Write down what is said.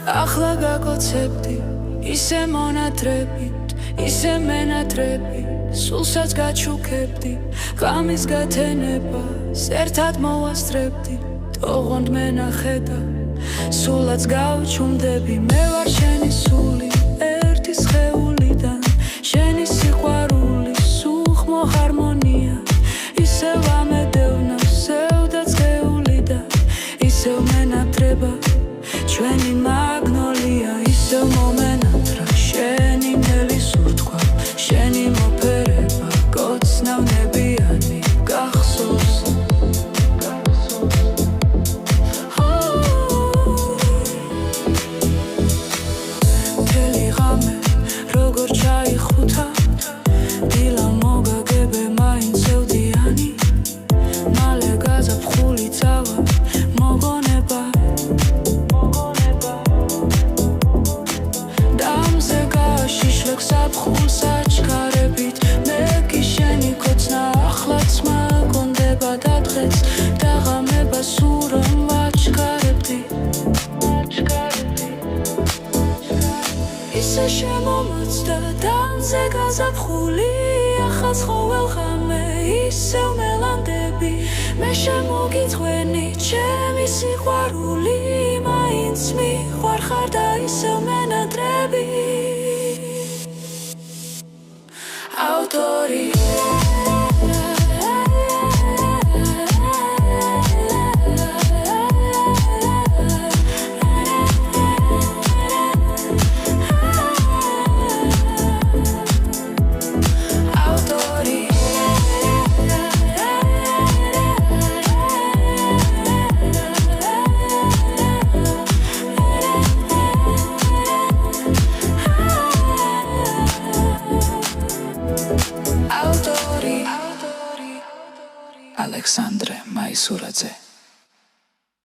ახლა გაკოცებდი ისე მონატრებით, ისე მენატრებით, სულსაც გაჩუქებდი, ღამის გათენებას ერთად მოვასწრებდი, ოღონდ მენახე და სულაც გავჩუმდები, მე ვარ შენი სული, ერთი სხეულიდან, შენი სიყვარული, სუხმო ჰარმონია, ისევ ამედევნა, სევდა წეული და ისევ მენატრება, ჩვენი მაგნოლია, ისევ მომენატრა, შენი ნელი სურთქვა, შენი მოფერება, კოცნავნებიანი გახსოვს. მთელი ღამე როგორ ჩაიხუთა, დილა მოგაგებე მაინც ევდიანი, მალე გაზაფხული წავა მოგონება. დამზე გაშიშლებ საფხულს აჩქარებით, მე კი შენი კოცნა ახლაც მაგონდება და დღეს დაღამება სურამ ვაჩქარებდი. ისე შემომოცდა დამზე გაზაფხული, ახალ ყოველ ღამე ისევ მელანდები, მე შემოგიწვენი ჩემი სიყვარული, მაინც მიყვარხარ და ისევ მენატრები. ავტორი ალექსანდრე მაისურაძე.